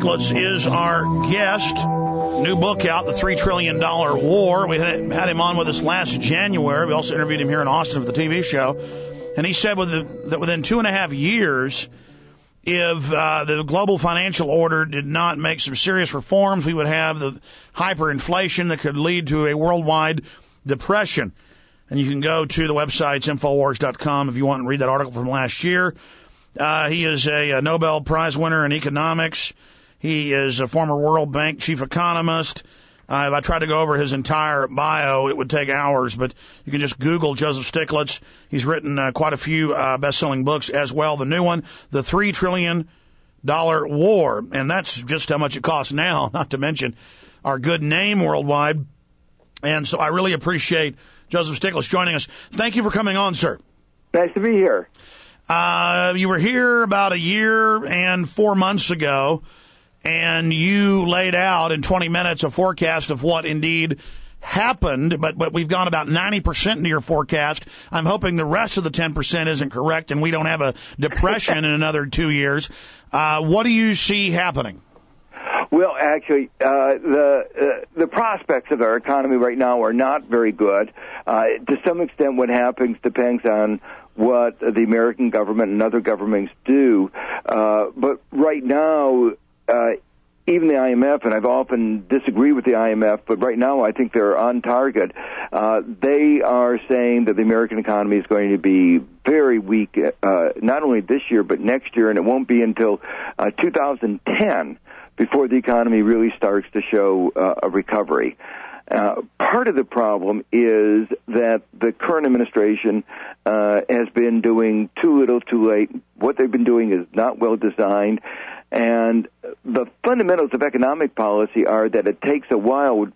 Stiglitz is our guest. New book out, The $3 Trillion War. We had him on with us last January. We also interviewed him here in Austin for the TV show. And he said that within 2.5 years, if the global financial order did not make some serious reforms, we would have the hyperinflation that could lead to a worldwide depression. And you can go to the website, Infowars.com, if you want to read that article from last year. He is a Nobel Prize winner in economics. He is a former World Bank chief economist. If I tried to go over his entire bio, it would take hours, but you can just Google Joseph Stiglitz. He's written quite a few best-selling books as well. The new one, The $3 Trillion War, and that's just how much it costs now, not to mention our good name worldwide. And so I really appreciate Joseph Stiglitz joining us. Thank you for coming on, sir. Nice to be here. You were here about 1 year and 4 months ago, and you laid out in 20 minutes a forecast of what indeed happened, but we've gone about 90% into your forecast. I'm hoping the rest of the 10% isn't correct and we don't have a depression in another 2 years. What do you see happening? Well, actually, the prospects of our economy right now are not very good. To some extent, what happens depends on what the American government and other governments do. But right now, even the IMF, and I've often disagreed with the IMF, but right now I think they're on target. They are saying that the American economy is going to be very weak, not only this year, but next year, and it won't be until 2010 before the economy really starts to show a recovery. Part of the problem is that the current administration has been doing too little, too late. What they've been doing is not well designed. And the fundamentals of economic policy are that it takes a while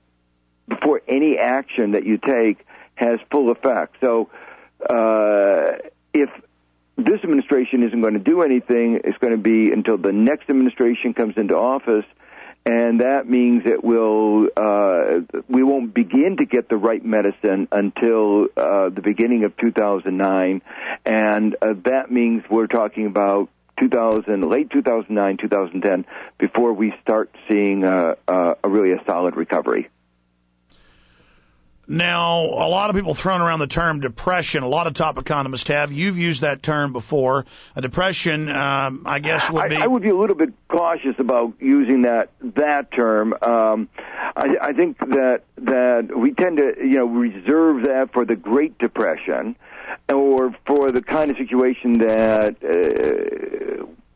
before any action that you take has full effect. So if this administration isn't going to do anything, it's going to be until the next administration comes into office, and that means that we won't begin to get the right medicine until the beginning of 2009, and that means we're talking about late 2009, 2010, before we start seeing really a solid recovery. Now, a lot of people thrown around the term depression. A lot of top economists have. You've used that term before. A depression, I guess, would be... I would be a little bit cautious about using that term. I think that we tend to, reserve that for the Great Depression, or for the kind of situation that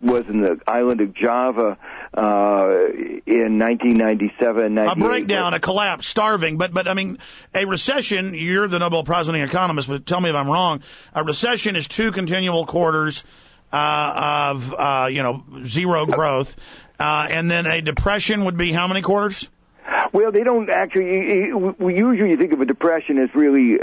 was in the island of Java in 1997. A breakdown, a collapse, starving. But I mean, a recession, you're the Nobel Prize-winning economist, but tell me if I'm wrong, a recession is 2 continual quarters of zero growth. And then a depression would be how many quarters? Well, they don't actually. We usually think of a depression as really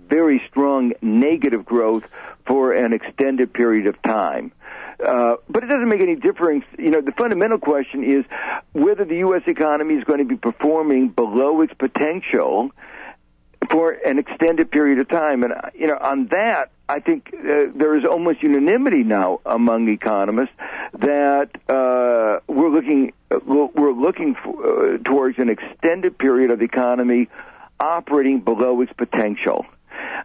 very strong negative growth for an extended period of time. But it doesn't make any difference. The fundamental question is whether the U.S. economy is going to be performing below its potential for an extended period of time. And, on that, I think there is almost unanimity now among economists that we're looking towards an extended period of the economy operating below its potential.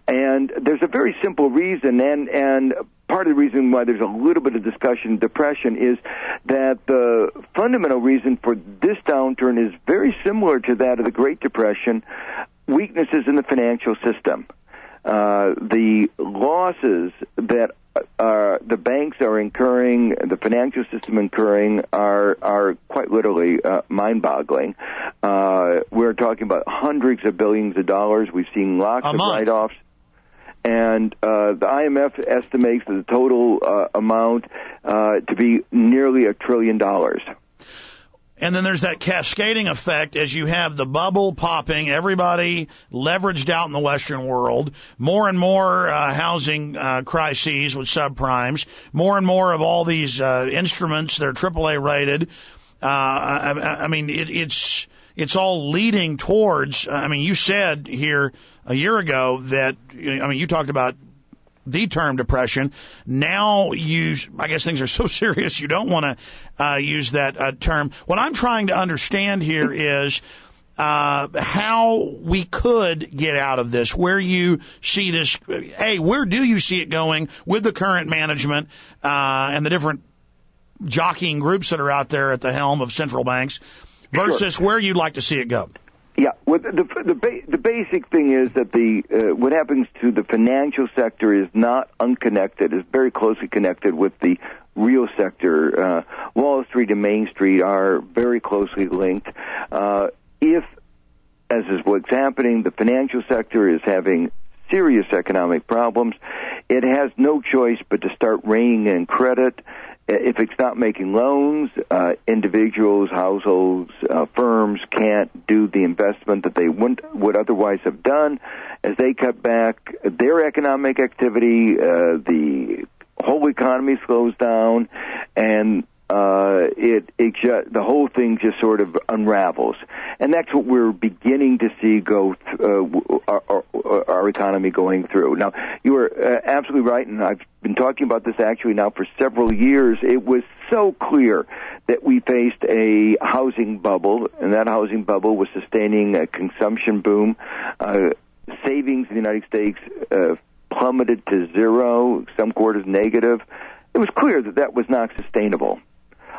And there's a very simple reason, and part of the reason why there's a little bit of discussion of depression is that the fundamental reason for this downturn is very similar to that of the Great Depression: weaknesses in the financial system. The losses that the banks are incurring, the financial system incurring, are quite literally mind-boggling. We're talking about hundreds of billions of dollars. We've seen lots of write-offs. And the IMF estimates the total amount to be nearly $1 trillion. And then there's that cascading effect as you have the bubble popping, everybody leveraged out in the Western world, more and more housing crises with subprimes, more and more of all these instruments that are AAA rated. I mean, it's all leading towards, you said here a year ago that, you talked about the term depression. Now I guess things are so serious you don't want to use that term. What I'm trying to understand here is how we could get out of this, where you see this, where do you see it going with the current management and the different jockeying groups that are out there at the helm of central banks versus where you'd like to see it go? Yeah, well, the basic thing is that what happens to the financial sector is not unconnected, is very closely connected with the real sector. Wall Street and Main Street are very closely linked. If, as is what's happening, the financial sector is having serious economic problems, it has no choice but to start reining in credit. If it's not making loans, individuals, households, firms can't do the investment that they would otherwise have done. As they cut back their economic activity, the whole economy slows down, and the whole thing just sort of unravels. And that's what we're beginning to see go our economy going through. Now, you are absolutely right, and I've been talking about this actually now for several years. It was so clear that we faced a housing bubble, and that housing bubble was sustaining a consumption boom. Savings in the United States plummeted to zero, some quarters negative. It was clear that that was not sustainable.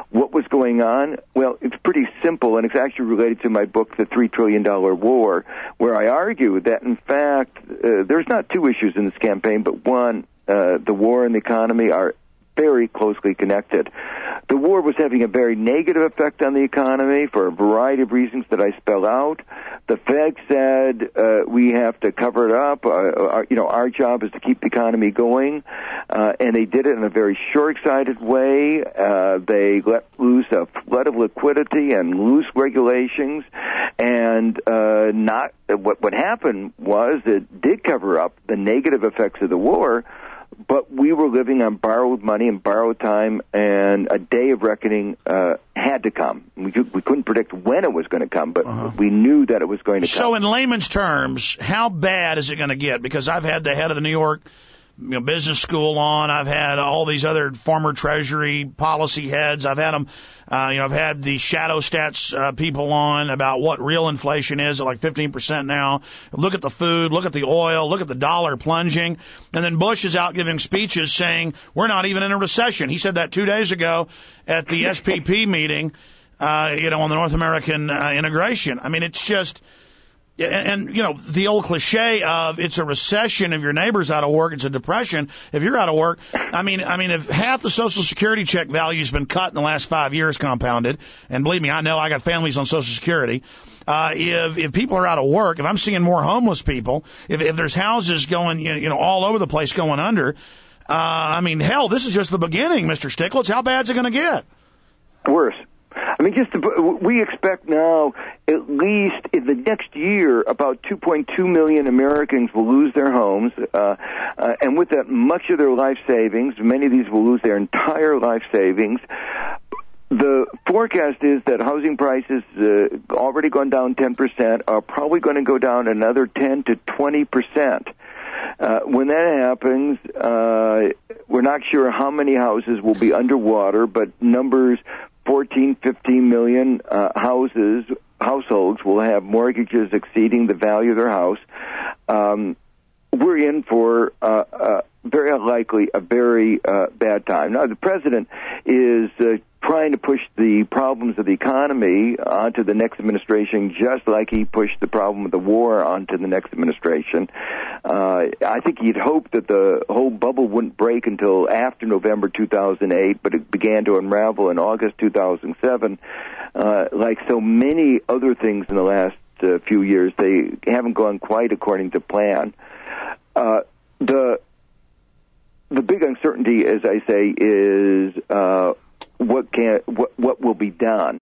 What was going on? Well, it's pretty simple, and it's actually related to my book, The $3 Trillion War, where I argue that, in fact, there's not two issues in this campaign, but one, the war and the economy are very closely connected. The war was having a very negative effect on the economy for a variety of reasons that I spell out. The Fed said we have to cover it up. Our job is to keep the economy going, and they did it in a very short-sighted way. They let loose a flood of liquidity and loose regulations, and what happened was it did cover up the negative effects of the war. But we were living on borrowed money and borrowed time, and a day of reckoning had to come. We couldn't predict when it was going to come, but we knew that it was going to come. So in layman's terms, how bad is it going to get? Because I've had the head of the New York business school on. I've had all these other former Treasury policy heads. I've had them, I've had the shadow stats people on about what real inflation is at like 15% now. Look at the food, look at the oil, look at the dollar plunging. And then Bush is out giving speeches saying we're not even in a recession. He said that 2 days ago at the SPP meeting, on the North American integration. I mean, it's just... And the old cliche of it's a recession if your neighbor's out of work, it's a depression if you're out of work. I mean, if half the Social Security check value's been cut in the last 5 years compounded, and believe me, I know I got families on Social Security. If people are out of work, if I'm seeing more homeless people, if there's houses going, all over the place going under, hell, this is just the beginning, Mr. Stiglitz. How bad's it going to get? Worse. I mean, we expect now, at least in the next year, about 2.2 million Americans will lose their homes, and with that, much of their life savings. Many of these will lose their entire life savings. The forecast is that housing prices, already gone down 10%, are probably going to go down another 10 to 20%. When that happens, we're not sure how many houses will be underwater, but numbers 14, 15 million households will have mortgages exceeding the value of their house. We're in for very unlikely a very bad time. Now, the president is trying to push the problems of the economy onto the next administration, just like he pushed the problem of the war onto the next administration. I think he'd hoped that the whole bubble wouldn't break until after November 2008, but it began to unravel in August 2007. Like so many other things in the last few years, they haven't gone quite according to plan. The big uncertainty, as I say, is what will be done.